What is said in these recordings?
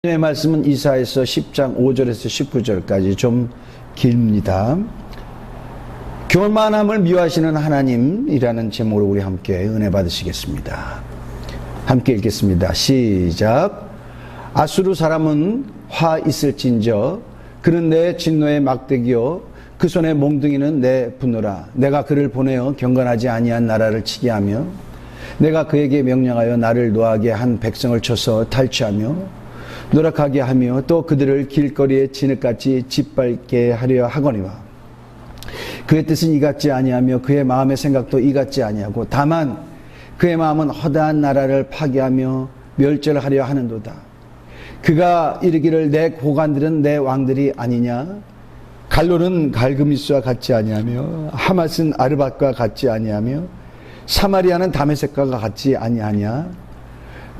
오늘의 말씀은 이사야서 10장 5절에서 19절까지 좀 깁니다. 교만함을 미워하시는 하나님이라는 제목으로 우리 함께 은혜 받으시겠습니다. 함께 읽겠습니다. 시작. 아수르 사람은 화 있을진저 그는 내 진노의 막대기요 그 손의 몽둥이는 내 분노라. 내가 그를 보내어 경건하지 아니한 나라를 치게 하며 내가 그에게 명령하여 나를 노하게 한 백성을 쳐서 탈취하며 노력하게 하며 또 그들을 길거리에 진흙같이 짓밟게 하려 하거니와 그의 뜻은 이같지 아니하며 그의 마음의 생각도 이같지 아니하고 다만 그의 마음은 허다한 나라를 파괴하며 멸절하려 하는도다. 그가 이르기를 내 고관들은 내 왕들이 아니냐 갈로는 갈그미스와 같지 아니하며 하맛은 아르밧과 같지 아니하며 사마리아는 다메섹과 같지 아니하냐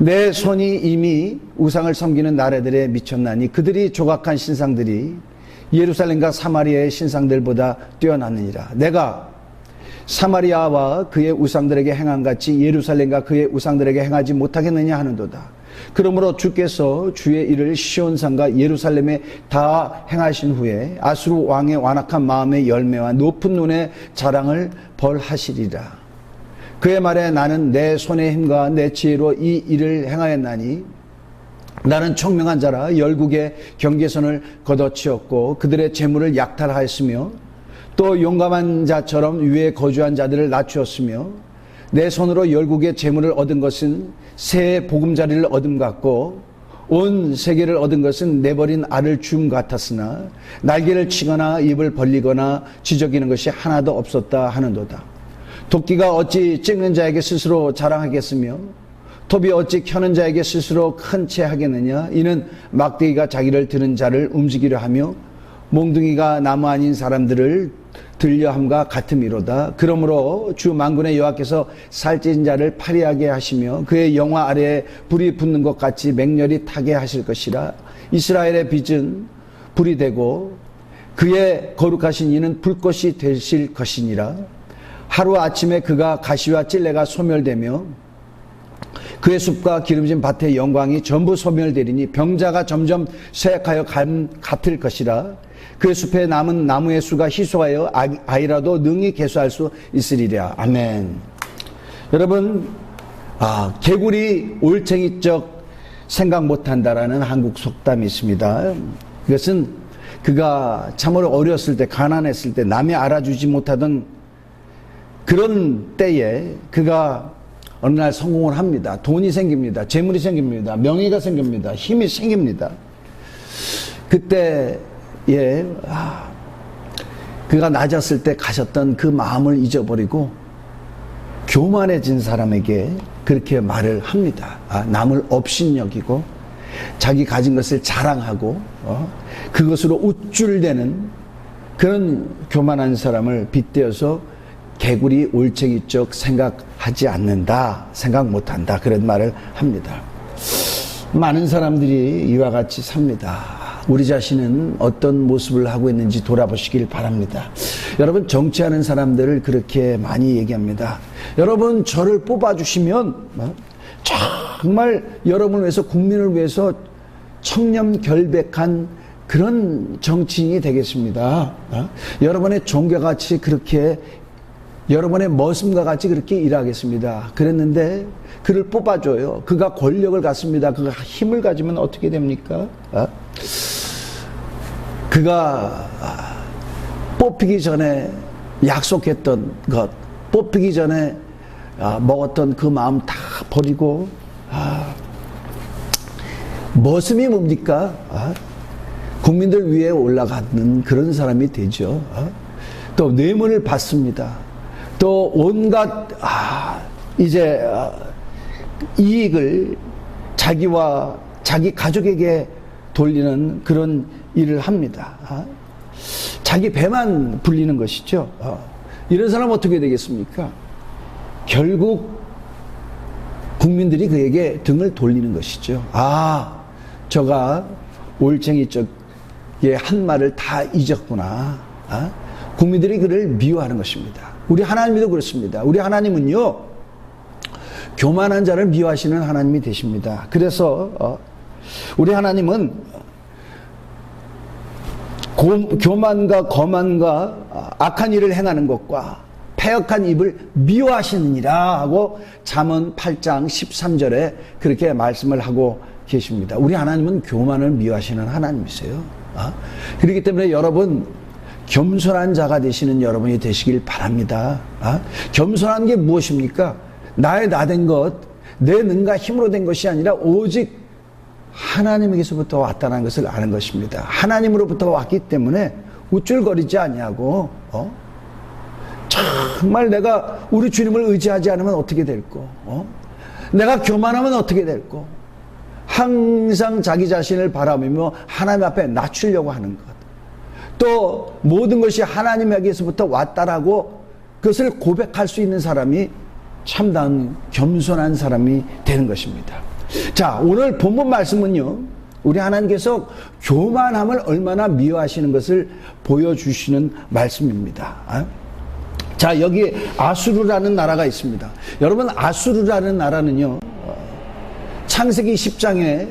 내 손이 이미 우상을 섬기는 나라들에 미쳤나니 그들이 조각한 신상들이 예루살렘과 사마리아의 신상들보다 뛰어나느니라. 내가 사마리아와 그의 우상들에게 행한 같이 예루살렘과 그의 우상들에게 행하지 못하겠느냐 하는도다. 그러므로 주께서 주의 일을 시온산과 예루살렘에 다 행하신 후에 아수르 왕의 완악한 마음의 열매와 높은 눈의 자랑을 벌하시리라. 그의 말에 나는 내 손의 힘과 내 지혜로 이 일을 행하였나니 나는 총명한 자라 열국의 경계선을 걷어치웠고 그들의 재물을 약탈하였으며 또 용감한 자처럼 위에 거주한 자들을 낮추었으며 내 손으로 열국의 재물을 얻은 것은 새 보금자리를 얻음 같고 온 세계를 얻은 것은 내버린 알을 줌 같았으나 날개를 치거나 입을 벌리거나 지저귀는 것이 하나도 없었다 하는도다. 도끼가 어찌 찍는 자에게 스스로 자랑하겠으며 톱이 어찌 켜는 자에게 스스로 큰 채 하겠느냐. 이는 막대기가 자기를 드는 자를 움직이려 하며 몽둥이가 나무 아닌 사람들을 들려함과 같음이로다. 그러므로 주 만군의 여호와께서 살찐 자를 파리하게 하시며 그의 영화 아래에 불이 붙는 것 같이 맹렬히 타게 하실 것이라. 이스라엘의 빚은 불이 되고 그의 거룩하신 이는 불꽃이 되실 것이니라. 하루아침에 그가 가시와 찔레가 소멸되며 그의 숲과 기름진 밭의 영광이 전부 소멸되리니 병자가 점점 쇠약하여 같을 것이라. 그의 숲에 남은 나무의 수가 희소하여 아이라도 능히 개수할 수 있으리라. 아멘. 여러분, 개구리 올챙이적 생각 못한다라는 한국 속담이 있습니다. 이것은 그가 참으로 어렸을 때 가난했을 때 남이 알아주지 못하던 그런 때에 그가 어느 날 성공을 합니다. 돈이 생깁니다. 재물이 생깁니다. 명예가 생깁니다. 힘이 생깁니다. 그때에 그가 낮았을 때 가졌던 그 마음을 잊어버리고 교만해진 사람에게 그렇게 말을 합니다. 남을 업신여기고 자기 가진 것을 자랑하고 그것으로 우쭐대는 그런 교만한 사람을 빗대어서 개구리 올챙이적 생각하지 않는다, 생각 못한다, 그런 말을 합니다. 많은 사람들이 이와 같이 삽니다. 우리 자신은 어떤 모습을 하고 있는지 돌아보시길 바랍니다. 여러분, 정치하는 사람들을 그렇게 많이 얘기합니다. 여러분, 저를 뽑아주시면 정말 여러분을 위해서, 국민을 위해서 청렴결백한 그런 정치인이 되겠습니다. 여러분의 종교같이 그렇게, 여러분의 머슴과 같이 그렇게 일하겠습니다. 그랬는데 그를 뽑아줘요. 그가 권력을 갖습니다. 그가 힘을 가지면 어떻게 됩니까? 그가 뽑히기 전에 약속했던 것, 뽑히기 전에 먹었던 그 마음 다 버리고 머슴이 뭡니까? 국민들 위에 올라가는 그런 사람이 되죠. 또 뇌물을 받습니다. 또 온갖 이익을 자기와 자기 가족에게 돌리는 그런 일을 합니다. 자기 배만 불리는 것이죠. 이런 사람 어떻게 되겠습니까? 결국 국민들이 그에게 등을 돌리는 것이죠. 저가 올챙이 쪽의 한 말을 다 잊었구나. 국민들이 그를 미워하는 것입니다. 우리 하나님도 그렇습니다. 우리 하나님은요, 교만한 자를 미워하시는 하나님이 되십니다. 그래서 우리 하나님은 교만과 거만과 악한 일을 행하는 것과 패역한 입을 미워하시느니라 하고 잠언 8장 13절에 그렇게 말씀을 하고 계십니다. 우리 하나님은 교만을 미워하시는 하나님이세요. 그렇기 때문에 여러분, 겸손한 자가 되시는 여러분이 되시길 바랍니다. 겸손한 게 무엇입니까? 나의 나된 것, 내 능과 힘으로 된 것이 아니라 오직 하나님에게서부터 왔다는 것을 아는 것입니다. 하나님으로부터 왔기 때문에 우쭐거리지 아니하고 정말 내가 우리 주님을 의지하지 않으면 어떻게 될꼬, 내가 교만하면 어떻게 될꼬, 항상 자기 자신을 바라보며 하나님 앞에 낮추려고 하는 것, 또 모든 것이 하나님에게서부터 왔다라고 그것을 고백할 수 있는 사람이 참다운 겸손한 사람이 되는 것입니다. 자, 오늘 본문 말씀은요, 우리 하나님께서 교만함을 얼마나 미워하시는 것을 보여주시는 말씀입니다. 자, 여기 아수르라는 나라가 있습니다. 여러분, 아수르라는 나라는요, 창세기 10장에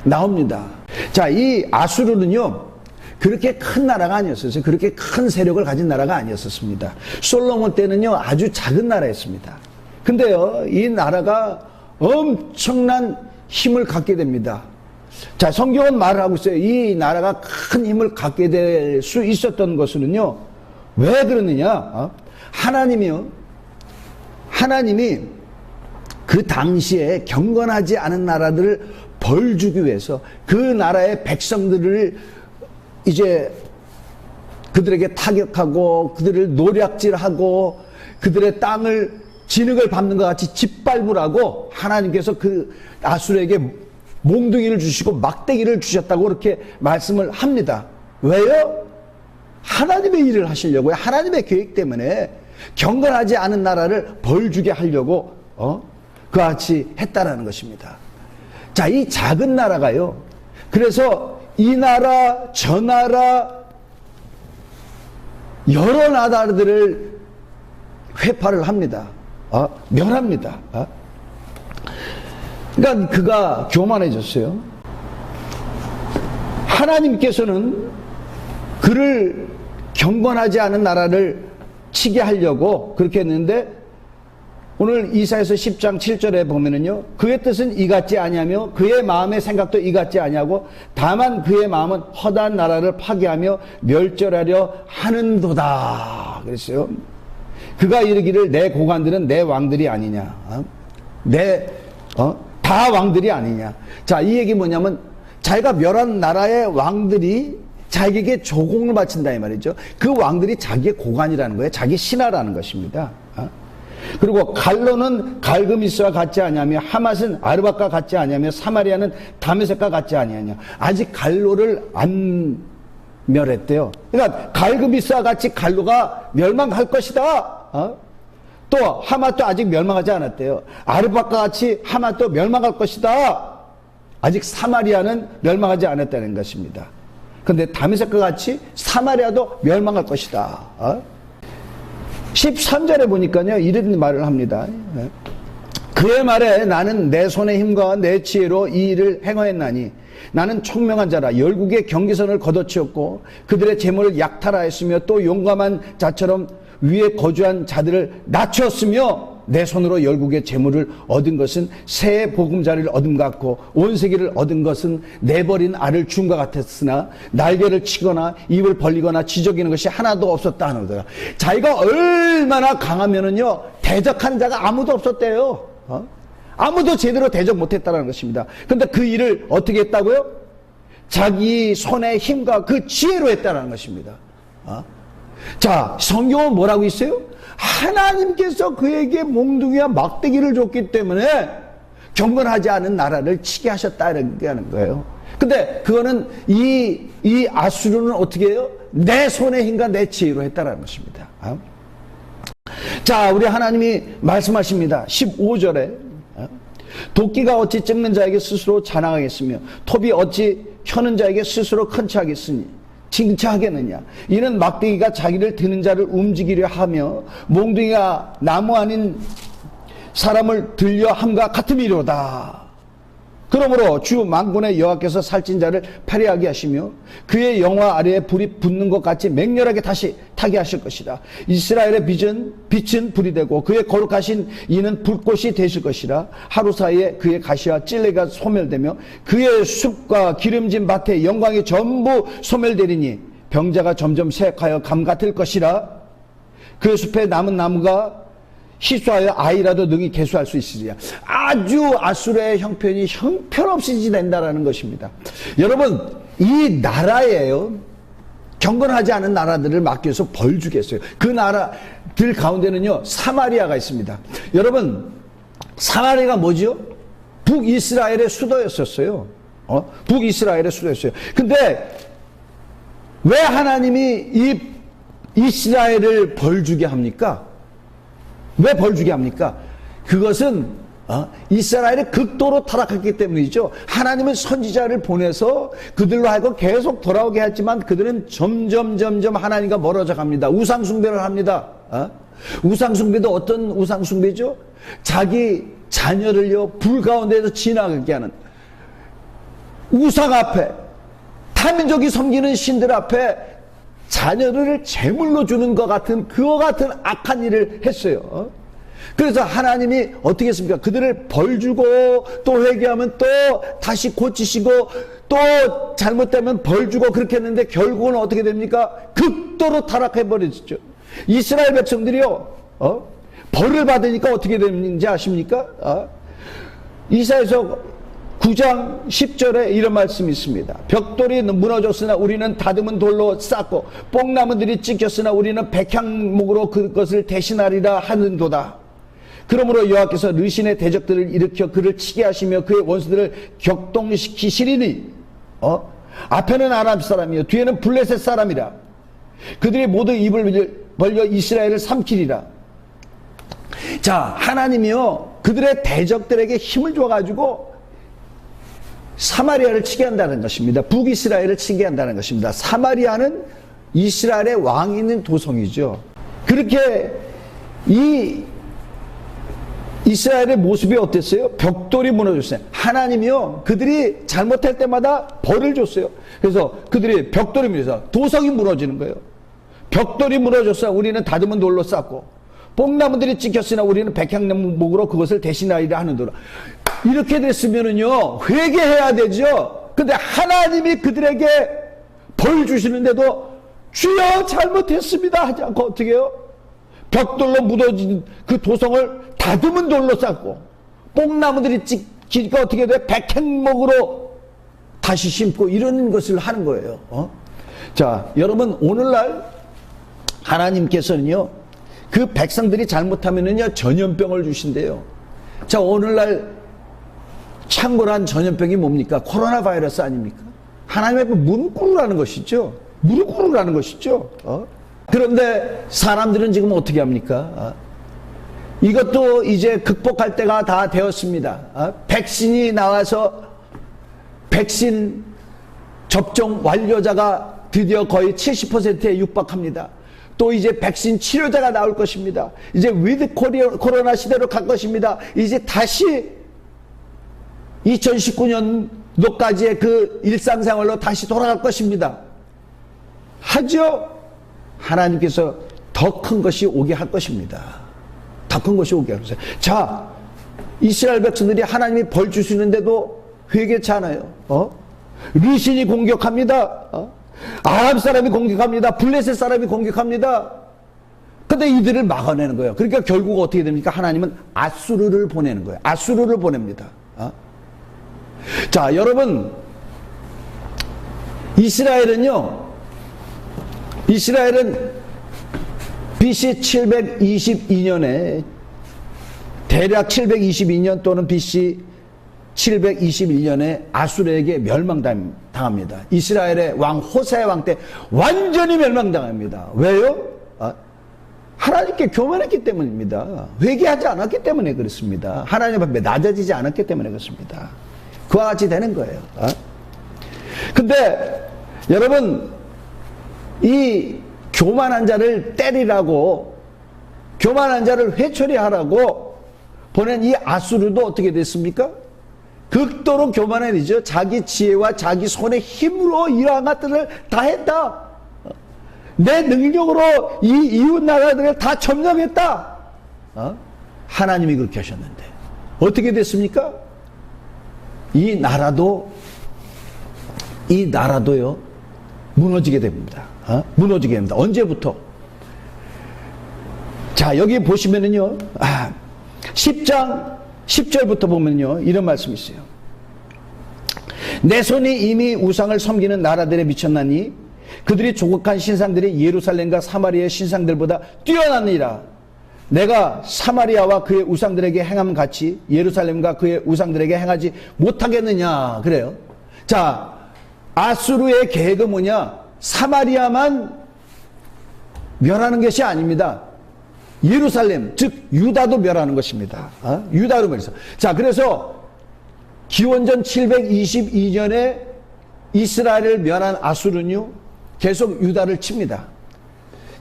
나옵니다. 자, 이 아수르는요, 그렇게 큰 나라가 아니었어요. 그렇게 큰 세력을 가진 나라가 아니었습니다. 솔로몬 때는요, 아주 작은 나라였습니다. 근데요, 이 나라가 엄청난 힘을 갖게 됩니다. 자, 성경은 말을 하고 있어요. 이 나라가 큰 힘을 갖게 될 수 있었던 것은요, 왜 그러느냐? 하나님이 그 당시에 경건하지 않은 나라들을 벌 주기 위해서 그 나라의 백성들을 이제 그들에게 타격하고 그들을 노략질하고 그들의 땅을 진흙을 밟는 것 같이 짓밟으라고 하나님께서 그 아수르에게 몽둥이를 주시고 막대기를 주셨다고 그렇게 말씀을 합니다. 왜요? 하나님의 일을 하시려고요. 하나님의 계획 때문에 경건하지 않은 나라를 벌주게 하려고 그같이 했다라는 것입니다. 자, 이 작은 나라가요, 그래서 이 나라 저 나라 여러 나라들을 회파를 합니다. 멸합니다. 그러니까 그가 교만해졌어요. 하나님께서는 그를 경건하지 않은 나라를 치게 하려고 그렇게 했는데, 오늘 이사야서 10장 7절에 보면은요, 그의 뜻은 이같지 아니하며 그의 마음의 생각도 이같지 아니하고 다만 그의 마음은 허다한 나라를 파괴하며 멸절하려 하는도다 그랬어요. 그가 이르기를 내 고관들은 내 왕들이 아니냐, 다 왕들이 아니냐. 자, 이 얘기 뭐냐면 자기가 멸한 나라의 왕들이 자기에게 조공을 바친다 이 말이죠. 그 왕들이 자기의 고관이라는 거예요. 자기 신하라는 것입니다. 그리고 갈로는 갈그미스와 같지 아니하며 하맛은 아르밧과 같지 아니하며 사마리아는 다메섹과 같지 아니하냐. 아직 갈로를 안 멸했대요. 그러니까 갈그미스와 같이 갈로가 멸망할 것이다. 또 하맛도 아직 멸망하지 않았대요. 아르밧과 같이 하맛도 멸망할 것이다. 아직 사마리아는 멸망하지 않았다는 것입니다. 그런데 다메섹과 같이 사마리아도 멸망할 것이다. 13절에 보니까요, 이런 말을 합니다. 그의 말에 나는 내 손의 힘과 내 지혜로 이 일을 행하였나니 나는 총명한 자라 열국의 경계선을 걷어치웠고 그들의 재물을 약탈하였으며 또 용감한 자처럼 위에 거주한 자들을 낮추었으며 내 손으로 열국의 재물을 얻은 것은 새 보금자리를 얻은 것 같고 온 세계를 얻은 것은 내버린 알을 준 것 같았으나 날개를 치거나 입을 벌리거나 지저귀는 것이 하나도 없었다 하노라. 자기가 얼마나 강하면은요, 대적한 자가 아무도 없었대요. 아무도 제대로 대적 못했다는 것입니다. 그런데 그 일을 어떻게 했다고요? 자기 손의 힘과 그 지혜로 했다는 것입니다. 자, 성경은 뭐라고 있어요? 하나님께서 그에게 몽둥이와 막대기를 줬기 때문에 경건하지 않은 나라를 치게 하셨다는 거예요. 근데 그거는 이 아수르는 어떻게 해요? 내 손의 힘과 내 지혜로 했다는 것입니다. 자, 우리 하나님이 말씀하십니다. 15절에 도끼가 어찌 찢는 자에게 스스로 자랑하겠으며 톱이 어찌 혀는 자에게 스스로 큰 체하겠으니 칭찬하겠느냐. 이는 막대기가 자기를 드는 자를 움직이려 하며 몽둥이가 나무 아닌 사람을 들려 함과 같음이로다. 그러므로 주 만군의 여호와께서 살찐 자를 패리하게 하시며 그의 영화 아래에 불이 붙는 것 같이 맹렬하게 다시 타게 하실 것이라. 이스라엘의 빛은 불이 되고 그의 거룩하신 이는 불꽃이 되실 것이라. 하루 사이에 그의 가시와 찔레가 소멸되며 그의 숲과 기름진 밭의 영광이 전부 소멸되리니 병자가 점점 쇠약하여 감 같을 것이라. 그의 숲에 남은 나무가 희수하여 아이라도 능히 계수할 수 있으리라. 아주 아수르의 형편이 형편없이 된다라는 것입니다. 여러분, 이 나라예요. 경건하지 않은 나라들을 맡겨서 벌 주겠어요. 그 나라들 가운데는요, 사마리아가 있습니다. 여러분, 사마리아가 뭐죠? 북이스라엘의 수도였었어요. 북이스라엘의 수도였어요. 근데 왜 하나님이 이 이스라엘을 벌 주게 합니까? 왜 벌 주게 합니까? 그것은 이스라엘이 극도로 타락했기 때문이죠. 하나님은 선지자를 보내서 그들로 하여금 계속 돌아오게 했지만 그들은 점점 하나님과 멀어져 갑니다. 우상숭배를 합니다. 우상숭배도 어떤 우상숭배죠? 자기 자녀를요 불 가운데서 지나가게 하는, 우상 앞에, 타민족이 섬기는 신들 앞에 자녀를 제물로 주는 것 같은, 그와 같은 악한 일을 했어요. 그래서 하나님이 어떻게 했습니까? 그들을 벌 주고 또 회개하면 또 다시 고치시고 또 잘못되면 벌 주고 그렇게 했는데 결국은 어떻게 됩니까? 극도로 타락해 버렸죠. 이스라엘 백성들이요, 벌을 받으니까 어떻게 되는지 아십니까? 이사야서 9장 10절에 이런 말씀이 있습니다. 벽돌이 무너졌으나 우리는 다듬은 돌로 쌓고 뽕나무들이 찢겼으나 우리는 백향목으로 그것을 대신하리라 하는도다. 그러므로 여호와께서 르신의 대적들을 일으켜 그를 치게 하시며 그의 원수들을 격동시키시리니, 앞에는 아람 사람이요 뒤에는 블레셋 사람이라. 그들이 모두 입을 벌려 이스라엘을 삼키리라. 자, 하나님이요 그들의 대적들에게 힘을 줘가지고 사마리아를 치게 한다는 것입니다. 북이스라엘을 치게 한다는 것입니다. 사마리아는 이스라엘의 왕이 있는 도성이죠. 그렇게 이 이스라엘의 모습이 어땠어요? 벽돌이 무너졌어요. 하나님이요 그들이 잘못할 때마다 벌을 줬어요. 그래서 그들이 벽돌이 무너져서 도성이 무너지는 거예요. 벽돌이 무너졌으나 우리는 다듬은 돌로 쌓고 뽕나무들이 찍혔으나 우리는 백향목으로 그것을 대신하리라 하는도다. 이렇게 됐으면은요 회개해야 되죠. 근데 하나님이 그들에게 벌 주시는데도 주여 잘못했습니다 하지 않고 어떻게 해요? 벽돌로 묻어진 그 도성을 다듬은 돌로 쌓고 뽕나무들이 찍히니까 어떻게 돼? 백향목으로 다시 심고 이런 것을 하는 거예요. 자, 여러분, 오늘날 하나님께서는요 그 백성들이 잘못하면은요 전염병을 주신대요. 자, 오늘날 창궐한 전염병이 뭡니까? 코로나 바이러스 아닙니까? 하나님의 무릎 꿇으라는 것이죠. 무릎 꿇으라는 것이죠. 그런데 사람들은 지금 어떻게 합니까? 이것도 이제 극복할 때가 다 되었습니다. 백신이 나와서 백신 접종 완료자가 드디어 거의 70%에 육박합니다. 또 이제 백신 치료자가 나올 것입니다. 이제 위드 코로나 시대로 갈 것입니다. 이제 다시 2019년도까지의 그 일상생활로 다시 돌아갈 것입니다. 하죠? 하나님께서 더 큰 것이 오게 할 것입니다. 더 큰 것이 오게 할 것입니다. 자, 이스라엘 백성들이 하나님이 벌 주시는데도 회개치 않아요. 르신이 공격합니다. 아람 사람이 공격합니다. 블레셋 사람이 공격합니다. 근데 이들을 막아내는 거예요. 그러니까 결국 어떻게 됩니까? 하나님은 아수르를 보내는 거예요. 아수르를 보냅니다. 자, 여러분, 이스라엘은 BC 722년에 대략 722년 또는 BC 721년에 아수르에게 멸망당합니다. 이스라엘의 왕 호세 왕 때 완전히 멸망당합니다. 왜요? 하나님께 교만했기 때문입니다. 회개하지 않았기 때문에 그렇습니다. 하나님 앞에 낮아지지 않았기 때문에 그렇습니다. 그와 같이 되는 거예요. 근데 여러분, 이 교만한 자를 때리라고, 교만한 자를 회초리하라고 보낸 이 아수르도 어떻게 됐습니까? 극도로 교만해지죠. 자기 지혜와 자기 손의 힘으로 이러한 것들을 다 했다. 내 능력으로 이 이웃 나라들을 다 점령했다. 하나님이 그렇게 하셨는데 어떻게 됐습니까? 이 나라도요 무너지게 됩니다. 무너지게 됩니다. 언제부터? 자, 여기 보시면은요 10장 10절부터 보면요 이런 말씀이 있어요. 내 손이 이미 우상을 섬기는 나라들에 미쳤나니 그들이 조국한 신상들이 예루살렘과 사마리아의 신상들보다 뛰어나니라. 내가 사마리아와 그의 우상들에게 행함 같이 예루살렘과 그의 우상들에게 행하지 못하겠느냐 그래요. 자, 아수르의 계획은 뭐냐? 사마리아만 멸하는 것이 아닙니다. 예루살렘, 즉 유다도 멸하는 것입니다. 유다로 멸해서. 자, 그래서 기원전 722년에 이스라엘을 멸한 아수르는요 계속 유다를 칩니다.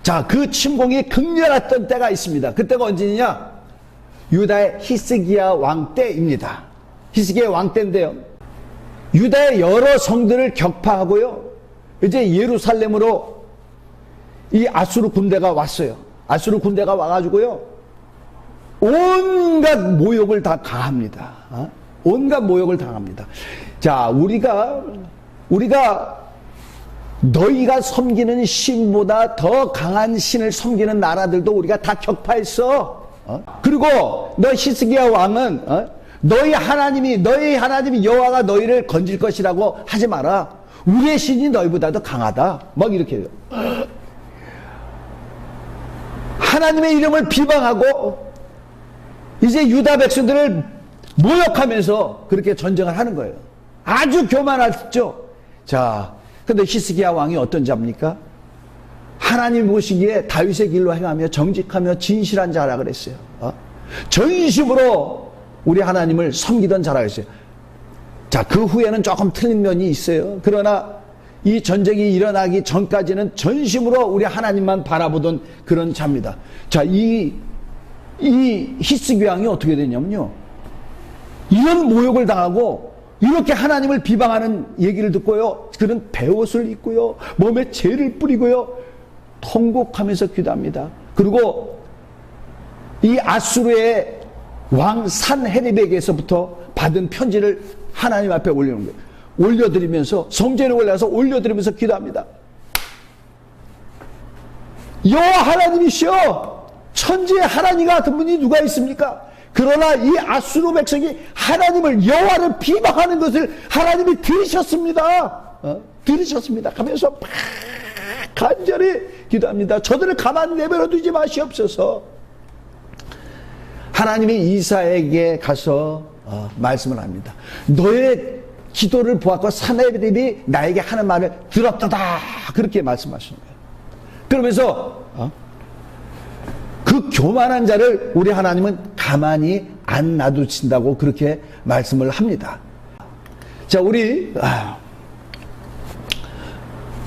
자, 그 침공이 극렬했던 때가 있습니다. 그때가 언제냐? 유다의 히스기야 왕 때입니다. 히스기야 왕 때인데요. 유다의 여러 성들을 격파하고요. 이제 예루살렘으로 이 아수르 군대가 왔어요. 아수르 군대가 와가지고요. 온갖 모욕을 다 가합니다. 온갖 모욕을 당합니다. 자, 우리가 너희가 섬기는 신보다 더 강한 신을 섬기는 나라들도 우리가 다 격파했어. 그리고 너 히스기야 왕은 너희 하나님이 여호와가 너희를 건질 것이라고 하지 마라. 우리의 신이 너희보다도 강하다. 막 이렇게 해요. 하나님의 이름을 비방하고 이제 유다 백성들을 모욕하면서 그렇게 전쟁을 하는 거예요. 아주 교만하죠. 자, 근데 히스기야 왕이 어떤 자입니까? 하나님 보시기에 다윗의 길로 행하며 정직하며 진실한 자라 그랬어요. 전심으로 우리 하나님을 섬기던 자라 그랬어요. 자, 그 후에는 조금 틀린 면이 있어요. 그러나 이 전쟁이 일어나기 전까지는 전심으로 우리 하나님만 바라보던 그런 자입니다. 자, 이 히스기야 왕이 어떻게 되냐면요, 이런 모욕을 당하고 이렇게 하나님을 비방하는 얘기를 듣고요, 그는 베옷을 입고요, 몸에 재를 뿌리고요, 통곡하면서 기도합니다. 그리고 이 아수르의 왕 산헤립에게서부터 받은 편지를 하나님 앞에 올리는 거예요. 올려드리면서, 성전에 올라가서 올려드리면서 기도합니다. 여호와 하나님이시여, 천지에 하나님 같은 분이 누가 있습니까? 그러나 이 아수르 백성이 하나님을, 여호와를 비방하는 것을 하나님이 들으셨습니다. 들으셨습니다. 하면서 막 간절히 기도합니다. 저들을 가만히 내버려 두지 마시옵소서. 하나님이 이사에게 가서 말씀을 합니다. 너의 기도를 보았고 산헤립이 나에게 하는 말을 들었다. 그렇게 말씀하시는 거예요. 그러면서 그 교만한 자를 우리 하나님은 가만히 안 놔두신다고 그렇게 말씀을 합니다. 자, 우리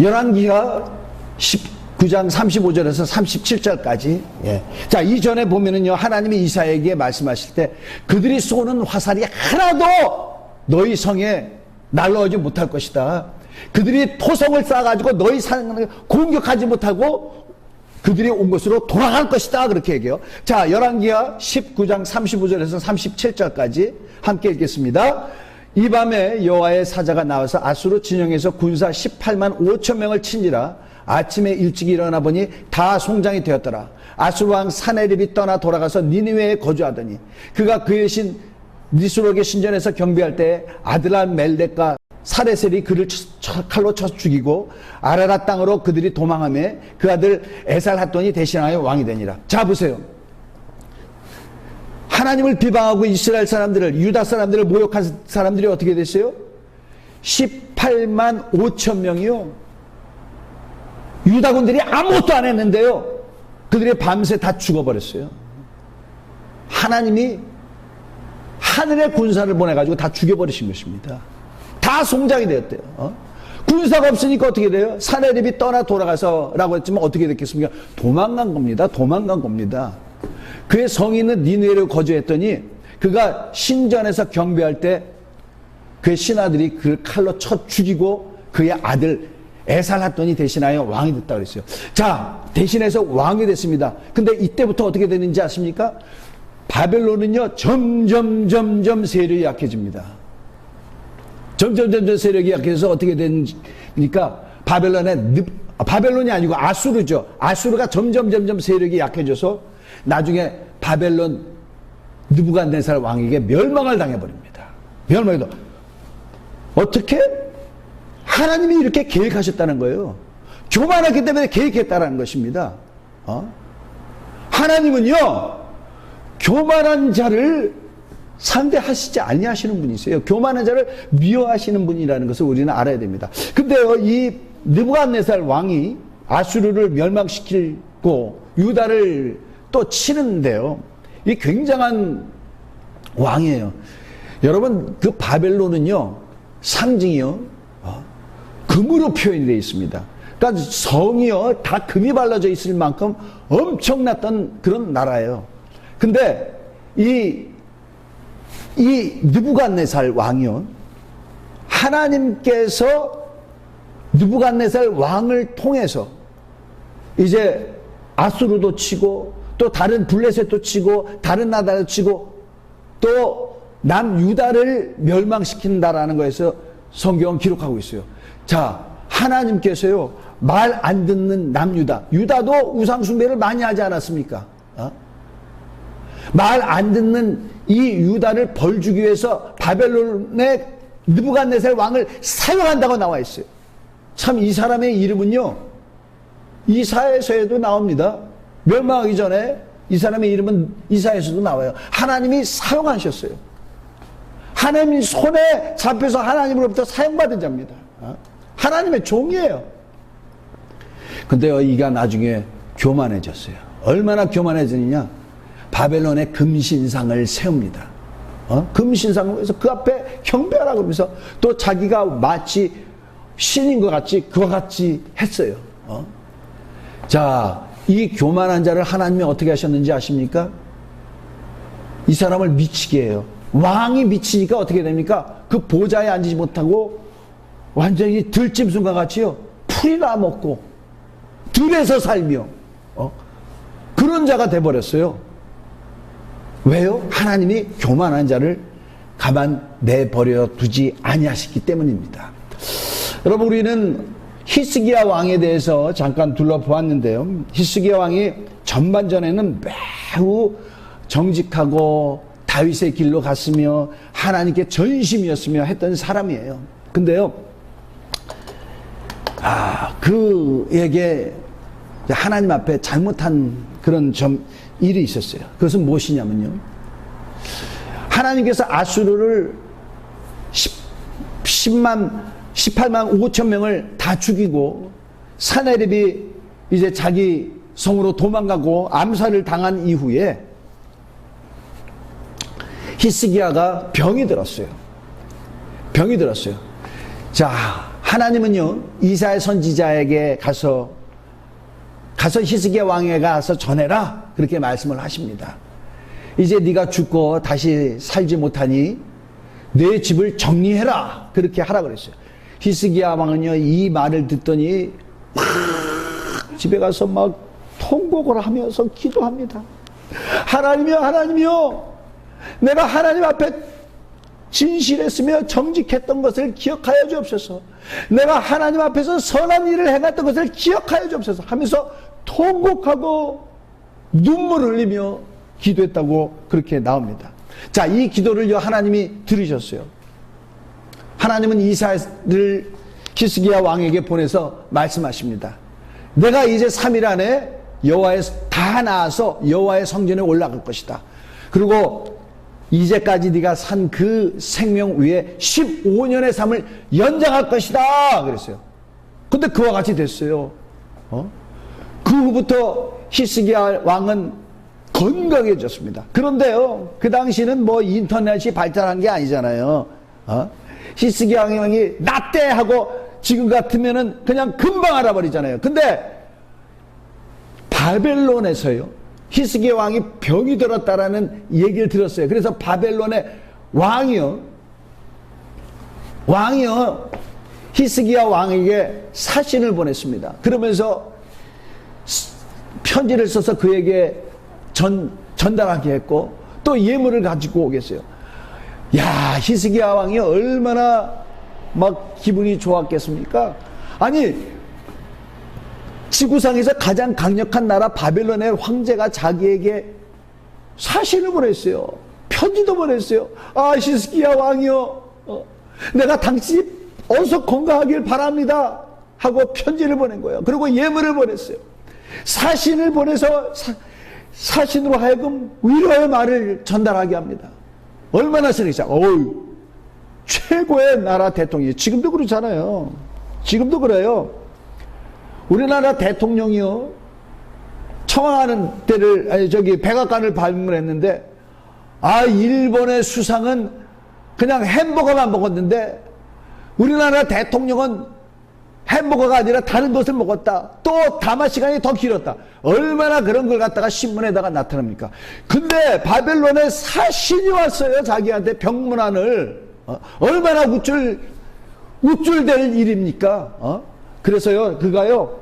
열왕기하 19장 35절에서 37절까지. 예. 자, 이전에 보면은요, 하나님이 이사야에게 말씀하실 때 그들이 쏘는 화살이 하나도 너희 성에 날라오지 못할 것이다. 그들이 토성을 쌓아가지고 너희 산을 공격하지 못하고 그들이 온 곳으로 돌아갈 것이다. 그렇게 얘기해요. 자, 열왕기하 19장 35절에서 37절까지 함께 읽겠습니다. 이 밤에 여호와의 사자가 나와서 아수르 진영에서 군사 18만 5천 명을 친지라. 아침에 일찍 일어나 보니 다 송장이 되었더라. 아수르 왕 산헤립이 떠나 돌아가서 니느웨에 거주하더니 그가 그의 신 니스록의 신전에서 경배할 때 아들란 멜렉과 사레셀이 그를 칼로 쳐 죽이고 아라랏 땅으로 그들이 도망하며 그 아들 에살핫돈이 대신하여 왕이 되니라. 자, 보세요. 하나님을 비방하고 이스라엘 사람들을, 유다 사람들을 모욕한 사람들이 어떻게 됐어요? 18만 5천 명이요. 유다군들이 아무것도 안 했는데요, 그들이 밤새 다 죽어버렸어요. 하나님이 하늘의 군사를 보내가지고 다 죽여버리신 것입니다. 다 송장이 되었대요. 군사가 없으니까 어떻게 돼요? 산헤립이 떠나 돌아가서 라고 했지만 어떻게 됐겠습니까? 도망간 겁니다. 도망간 겁니다. 그의 성이 있는 니느웨로 거주했더니 그가 신전에서 경배할 때 그의 신하들이 그를 칼로 쳐 죽이고 그의 아들 에살핫돈이 대신하여 왕이 됐다 그랬어요. 자, 대신해서 왕이 됐습니다. 근데 이때부터 어떻게 되는지 아십니까? 바벨론은요, 점점 세력이 약해집니다. 점점 세력이 약해져서 어떻게 되니까 바벨론이 아니고 아수르죠. 아수르가 점점 세력이 약해져서 나중에 바벨론 느부갓네살 왕에게 멸망을 당해버립니다. 멸망해도 어떻게? 하나님이 이렇게 계획하셨다는 거예요. 교만했기 때문에 계획했다는 것입니다. 하나님은요, 교만한 자를 상대하시지 아니하시는 분이세요. 교만한 자를 미워하시는 분이라는 것을 우리는 알아야 됩니다. 근데요, 이 느부갓네살 왕이 아수르를 멸망시키고 유다를 또 치는데요, 이 굉장한 왕이에요. 여러분, 그 바벨론은요, 상징이요, 금으로 표현이 되어 있습니다. 그러니까 성이요, 다 금이 발라져 있을 만큼 엄청났던 그런 나라예요. 근데 이 느부갓네살 왕이요, 하나님께서 느부갓네살 왕을 통해서 이제 아수르도 치고 또 다른 블레셋도 치고 다른 나라도 치고 또 남유다를 멸망시킨다라는 거에서 성경은 기록하고 있어요. 자, 하나님께서요, 말 안 듣는 남유다, 유다도 우상숭배를 많이 하지 않았습니까? 말 안 듣는 이 유다를 벌주기 위해서 바벨론의 느부갓네살 왕을 사용한다고 나와 있어요. 참, 이 사람의 이름은요, 이사야서에도 나옵니다. 멸망하기 전에 이 사람의 이름은 이사야서도 나와요. 하나님이 사용하셨어요. 하나님 손에 잡혀서 하나님으로부터 사용받은 자입니다. 하나님의 종이에요. 근데요, 이가 나중에 교만해졌어요. 얼마나 교만해지느냐? 바벨론의 금신상을 세웁니다. 금신상을 해서 그 앞에 경배하라 그러면서 또 자기가 마치 신인 것 같이 그와 같이 했어요. 자, 이 교만한 자를 하나님이 어떻게 하셨는지 아십니까? 이 사람을 미치게 해요. 왕이 미치니까 어떻게 됩니까? 그 보좌에 앉지 못하고 완전히 들짐승과 같이요, 풀이나 먹고 들에서 살며 그런 자가 돼버렸어요. 왜요? 하나님이 교만한 자를 가만 내버려 두지 아니하시기 때문입니다. 여러분, 우리는 히스기야 왕에 대해서 잠깐 둘러보았는데요, 히스기야 왕이 전반전에는 매우 정직하고 다윗의 길로 갔으며 하나님께 전심이었으며 했던 사람이에요. 근데요, 그에게 하나님 앞에 잘못한 그런 일이 있었어요. 그것은 무엇이냐면요, 하나님께서 아수르를 18만 5천 명을 다 죽이고 사네립이 이제 자기 성으로 도망가고 암살을 당한 이후에 히스기야가 병이 들었어요. 자, 하나님은요, 이사야 선지자에게 가서 히스기야 왕에게 가서 전해라, 그렇게 말씀을 하십니다. 이제 네가 죽고 다시 살지 못하니 내 집을 정리해라, 그렇게 하라 그랬어요. 히스기야 왕은요, 이 말을 듣더니 막 집에 가서 막 통곡을 하면서 기도합니다. 하나님이요, 내가 하나님 앞에 진실했으며 정직했던 것을 기억하여 주옵소서. 내가 하나님 앞에서 선한 일을 행했던 것을 기억하여 주옵소서 하면서 통곡하고 눈물을 흘리며 기도했다고 그렇게 나옵니다. 자, 이 기도를 하나님이 들으셨어요. 하나님은 이사야를 히스기야 왕에게 보내서 말씀하십니다. 내가 이제 3일 안에 여호와에서 다 나아서 여호와의 성전에 올라갈 것이다. 그리고 이제까지 네가 산 그 생명 위에 15년의 삶을 연장할 것이다 그랬어요. 근데 그와 같이 됐어요. 그 후부터 히스기야 왕은 건강해졌습니다. 그런데요, 그 당시는 뭐 인터넷이 발달한 게 아니잖아요. 히스기야 왕이 나때 하고 지금 같으면은 그냥 금방 알아버리잖아요. 근데 바벨론에서요, 히스기야 왕이 병이 들었다라는 얘기를 들었어요. 그래서 바벨론의 왕이요, 왕이요, 히스기야 왕에게 사신을 보냈습니다. 그러면서 편지를 써서 그에게 전달하게 했고, 또 예물을 가지고 오겠어요. 야, 히스기야 왕이 얼마나 막 기분이 좋았겠습니까? 아니, 지구상에서 가장 강력한 나라 바벨론의 황제가 자기에게 사신을 보냈어요. 편지도 보냈어요. 아, 히스기야 왕이요, 내가 당신이 어서 건강하길 바랍니다 하고 편지를 보낸 거예요. 그리고 예물을 보냈어요. 사신을 보내서 사신으로 하여금 위로의 말을 전달하게 합니다. 얼마나 쓰레기죠. 어우, 최고의 나라 대통령이. 지금도 그렇잖아요. 지금도 그래요. 우리나라 대통령이요, 청하는 때를, 백악관을 방문했는데, 아, 일본의 수상은 그냥 햄버거만 먹었는데, 우리나라 대통령은 햄버거가 아니라 다른 것을 먹었다. 또 담화 시간이 더 길었다. 얼마나 그런 걸 갖다가 신문에다가 나타납니까? 근데 바벨론에 사신이 왔어요. 자기한테 병문안을. 얼마나 우쭐될 일입니까? 그래서요, 그가요,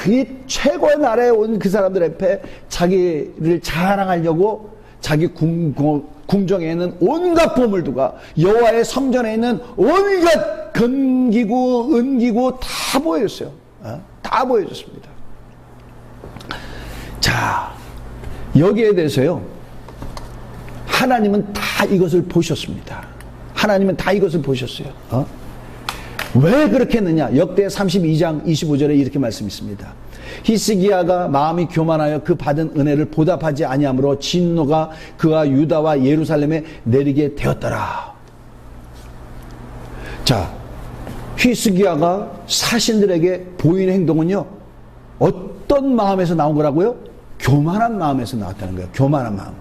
이 최고의 나라에 온 그 사람들 앞에 자기를 자랑하려고 자기 궁정에 있는 온갖 보물도가, 여호와의 성전에 있는 온갖 금기구, 은기구 다 보여줬어요. 다 보여줬습니다. 자, 여기에 대해서요, 하나님은 다 이것을 보셨습니다. 하나님은 다 이것을 보셨어요. 왜 그렇게 했느냐? 역대 32장 25절에 이렇게 말씀있습니다. 히스기야가 마음이 교만하여 그 받은 은혜를 보답하지 아니하므로 진노가 그와 유다와 예루살렘에 내리게 되었더라. 자, 히스기야가 사신들에게 보인 행동은요, 어떤 마음에서 나온 거라고요? 교만한 마음에서 나왔다는 거예요. 교만한 마음.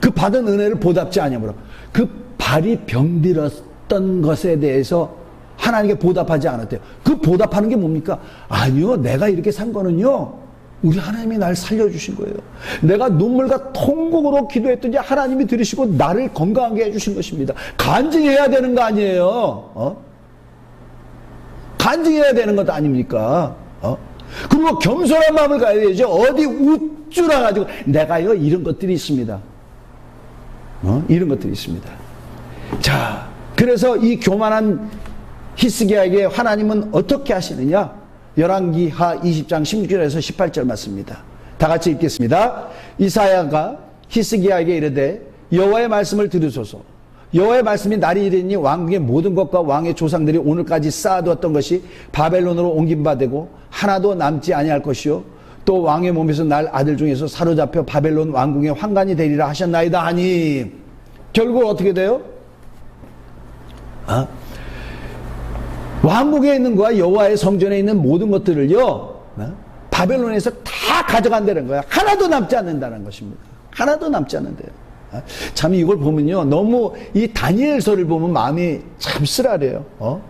그 받은 은혜를 보답지 아니하므로, 그 발이 병들었던 것에 대해서 하나님께 보답하지 않았대요. 그 보답하는 게 뭡니까? 아니요, 내가 이렇게 산 거는요, 우리 하나님이 날 살려주신 거예요. 내가 눈물과 통곡으로 기도했더니 하나님이 들으시고 나를 건강하게 해주신 것입니다. 간증해야 되는 거 아니에요? 간증해야 되는 것도 아닙니까? 그리고 겸손한 마음을 가야 되죠. 어디 우쭐해가지고 내가요, 이런 것들이 있습니다. 이런 것들이 있습니다. 자, 그래서 이 교만한 히스기야에게 하나님은 어떻게 하시느냐? 열왕기하 20장 16절에서 18절 맞습니다. 다 같이 읽겠습니다. 이사야가 히스기야에게 이르되 여호와의 말씀을 들으소서. 여호와의 말씀이 날이 이르니 왕국의 모든 것과 왕의 조상들이 오늘까지 쌓아두었던 것이 바벨론으로 옮긴 바 되고 하나도 남지 아니할 것이요, 또 왕의 몸에서 날 아들 중에서 사로잡혀 바벨론 왕궁의 환관이 되리라 하셨나이다 하니, 결국 어떻게 돼요? 왕국에 있는 거와 여호와의 성전에 있는 모든 것들을요, 바벨론에서 다 가져간다는 거야. 하나도 남지 않는다는 것입니다. 하나도 남지 않는데요. 참 이걸 보면요, 너무 이 다니엘서를 보면 마음이 참 쓰라려요.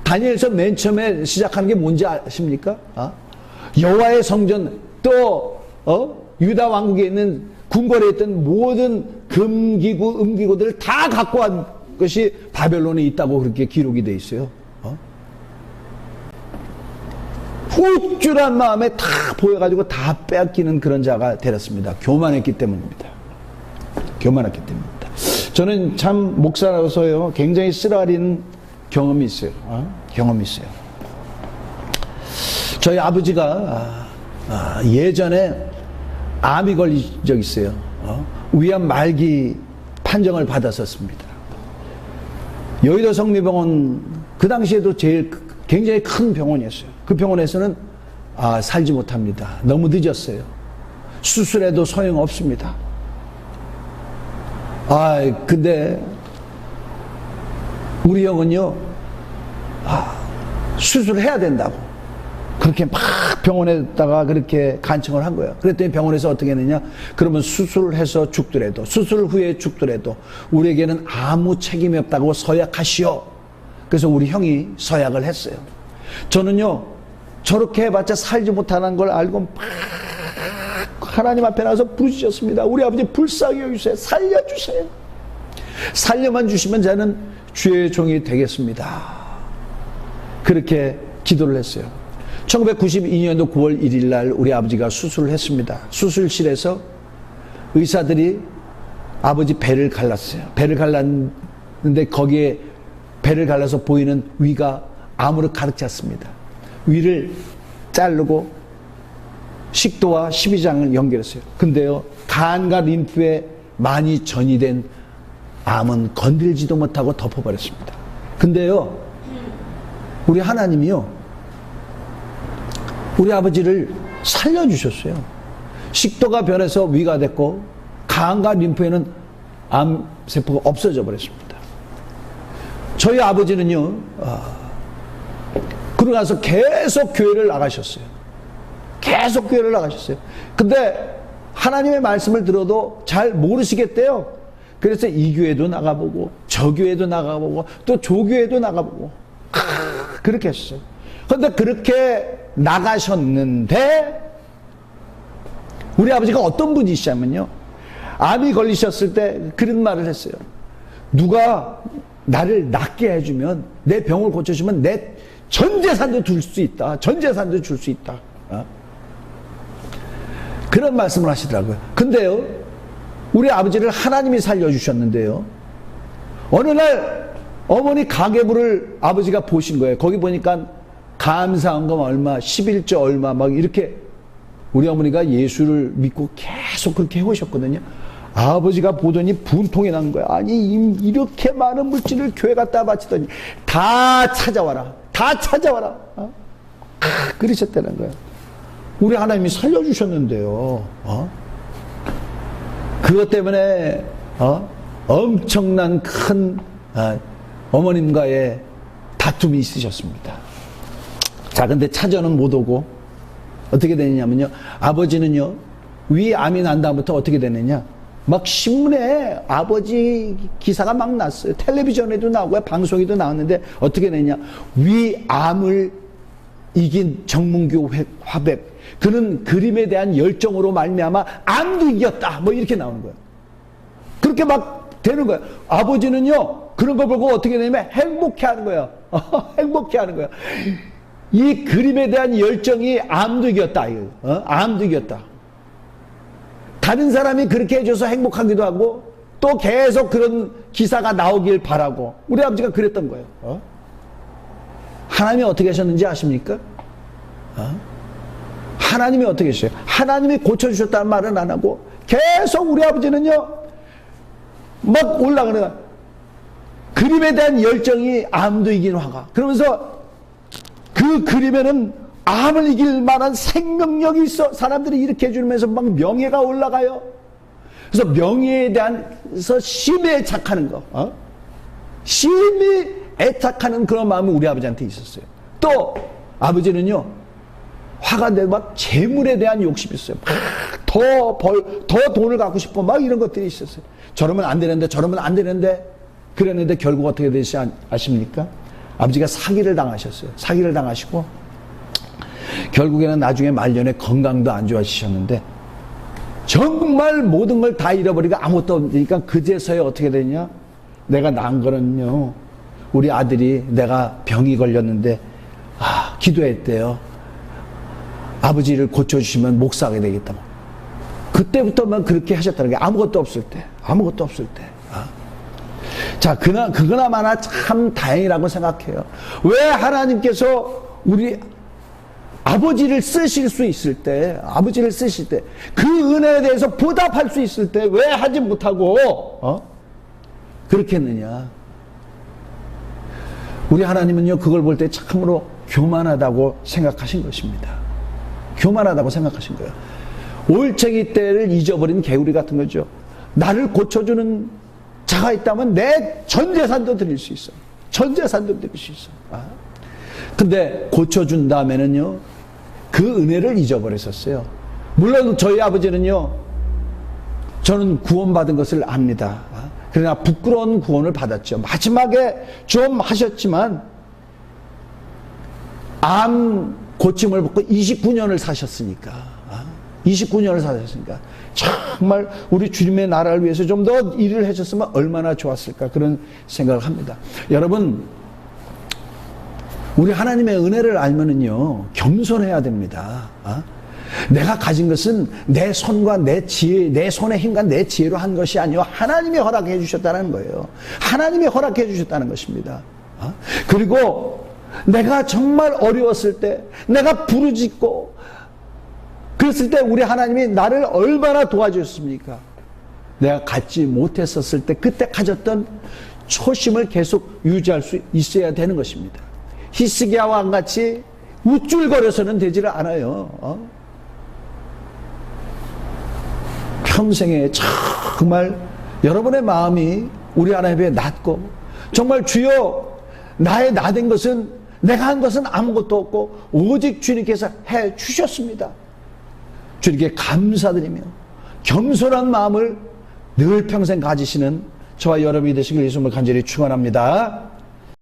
다니엘서 맨 처음에 시작하는 게 뭔지 아십니까? 여호와의 성전, 또 유다 왕국에 있는 궁궐에 있던 모든 금기구, 음기구들을 다 갖고 간 것이 바벨론에 있다고 그렇게 기록이 돼 있어요. 우쭐한 마음에 다 보여가지고 다 빼앗기는 그런 자가 되었습니다. 교만했기 때문입니다. 교만했기 때문입니다. 저는 참 목사로서요, 굉장히 쓰라린 경험이 있어요. 경험이 있어요. 저희 아버지가 예전에 암이 걸린 적이 있어요. 위암 말기 판정을 받았었습니다. 여의도 성미병원, 그 당시에도 제일 굉장히 큰 병원이었어요. 그 병원에서는 살지 못합니다. 너무 늦었어요. 수술해도 소용없습니다. 근데 우리 형은요, 수술을 해야 된다고 그렇게 막 병원에다가 그렇게 간청을 한 거예요. 그랬더니 병원에서 어떻게 했느냐, 그러면 수술을 해서 죽더라도, 수술 후에 죽더라도 우리에게는 아무 책임이 없다고 서약하시오. 그래서 우리 형이 서약을 했어요. 저는요, 저렇게 해봤자 살지 못하는 걸 알고 막 하나님 앞에 나서 부르짖었습니다. 우리 아버지 불쌍히 여기주세요. 살려주세요. 살려만 주시면 저는 주의 종이 되겠습니다. 그렇게 기도를 했어요. 1992년도 9월 1일 날 우리 아버지가 수술을 했습니다. 수술실에서 의사들이 아버지 배를 갈랐어요. 배를 갈랐는데 거기에 배를 갈라서 보이는 위가 암으로 가득 찼습니다. 위를 자르고 식도와 십이장을 연결했어요. 근데요, 간과 림프에 많이 전이된 암은 건들지도 못하고 덮어버렸습니다. 근데요, 우리 하나님이요, 우리 아버지를 살려주셨어요. 식도가 변해서 위가 됐고 간과 림프에는 암세포가 없어져 버렸습니다. 저희 아버지는요, 그러고 나서 계속 교회를 나가셨어요. 계속 교회를 나가셨어요. 근데 하나님의 말씀을 들어도 잘 모르시겠대요. 그래서 이 교회도 나가보고 저 교회도 나가보고 또 저 교회도 나가보고 그렇게 했어요. 그런데 그렇게 나가셨는데 우리 아버지가 어떤 분이시냐면요, 암이 걸리셨을 때 그런 말을 했어요. 누가 나를 낫게 해주면, 내 병을 고쳐주면 내 전 재산도 줄 수 있다. 전 재산도 줄 수 있다. 그런 말씀을 하시더라고요. 근데요, 우리 아버지를 하나님이 살려주셨는데요, 어느 날 어머니 가계부를 아버지가 보신 거예요. 거기 보니까 감사헌금 얼마, 11조 얼마, 막 이렇게 우리 어머니가 예수를 믿고 계속 그렇게 해오셨거든요. 아버지가 보더니 분통이 난 거야. 아니, 이렇게 많은 물질을 교회 갖다 바치더니 다 찾아와라. 다 찾아와라. 그러셨다는 거예요. 우리 하나님이 살려주셨는데요. 그것 때문에 엄청난 큰 어머님과의 다툼이 있으셨습니다. 자, 근데 차저는 못 오고 어떻게 되느냐면요, 아버지는요, 위암이 난 다음부터 어떻게 되느냐, 막 신문에 아버지 기사가 막 났어요. 텔레비전에도 나오고 방송에도 나왔는데 어떻게 되냐, 위암을 이긴 정문교 화백, 그는 그림에 대한 열정으로 말미암아 암도 이겼다, 뭐 이렇게 나오는 거예요. 그렇게 막 되는 거예요. 아버지는요, 그런 거 보고 어떻게 되냐면 행복해하는 거예요. 행복해하는 거예요. 이 그림에 대한 열정이 암도 이겼다. 암도 이겼다. 다른 사람이 그렇게 해줘서 행복하기도 하고 또 계속 그런 기사가 나오길 바라고, 우리 아버지가 그랬던 거예요. 하나님이 어떻게 하셨는지 아십니까? 하나님이 어떻게 하셨어요? 하나님이 고쳐주셨다는 말은 안 하고 계속 우리 아버지는요, 막 올라가는 거야. 그림에 대한 열정이 암도 이긴 화가. 그러면서 그 그림에는 암을 이길 만한 생명력이 있어. 사람들이 이렇게 해주면서 막 명예가 올라가요. 그래서 명예에 대해서 심히 애착하는 거, 심히 애착하는 그런 마음이 우리 아버지한테 있었어요. 또 아버지는요, 화가 내고 막 재물에 대한 욕심이 있어요. 더 돈을 갖고 싶고 막 이런 것들이 있었어요. 저러면 안 되는데, 저러면 안 되는데, 그랬는데 결국 어떻게 되시 아십니까? 아버지가 사기를 당하셨어요. 사기를 당하시고 결국에는 나중에 말년에 건강도 안 좋아지셨는데 정말 모든 걸 다 잃어버리고 아무것도 없으니까 그제서야 어떻게 되냐, 내가 난 거는요, 우리 아들이 내가 병이 걸렸는데 기도했대요. 아버지를 고쳐주시면 목사하게 되겠다. 그때부터만 그렇게 하셨다는 게, 아무것도 없을 때, 아무것도 없을 때. 자, 그나마나 참 다행이라고 생각해요. 왜 하나님께서 우리 아버지를 쓰실 수 있을 때, 아버지를 쓰실 때, 그 은혜에 대해서 보답할 수 있을 때 왜 하지 못하고 그렇게 했느냐. 우리 하나님은요, 그걸 볼 때 참으로 교만하다고 생각하신 것입니다. 교만하다고 생각하신 거예요. 올챙이 때를 잊어버린 개구리 같은 거죠. 나를 고쳐주는 자가 있다면 내 전 재산도 드릴 수 있어. 전 재산도 드릴 수 있어. 근데 고쳐준 다음에는요, 그 은혜를 잊어버렸었어요. 물론 저희 아버지는요, 저는 구원받은 것을 압니다. 그러나 부끄러운 구원을 받았죠. 마지막에 좀 하셨지만 암 고침을 받고 29년을 사셨으니까, 29년을 사셨으니까 정말 우리 주님의 나라를 위해서 좀 더 일을 해줬으면 얼마나 좋았을까 그런 생각을 합니다. 여러분, 우리 하나님의 은혜를 알면은요 겸손해야 됩니다. 내가 가진 것은 내 손과 내 지혜, 내 손의 힘과 내 지혜로 한 것이 아니요 하나님이 허락해 주셨다는 거예요. 하나님이 허락해 주셨다는 것입니다. 그리고 내가 정말 어려웠을 때, 내가 부르짖고 그랬을 때 우리 하나님이 나를 얼마나 도와주셨습니까? 내가 갖지 못했었을 때 그때 가졌던 초심을 계속 유지할 수 있어야 되는 것입니다. 히스기야와 같이 우쭐거려서는 되지를 않아요. 평생에 정말 여러분의 마음이 우리 하나님에 낮고 정말 주여 나의 나된 것은 내가 한 것은 아무것도 없고 오직 주님께서 해 주셨습니다. 주님께 감사드리며 겸손한 마음을 늘 평생 가지시는 저와 여러분이 되시길 예수님을 간절히 축원합니다.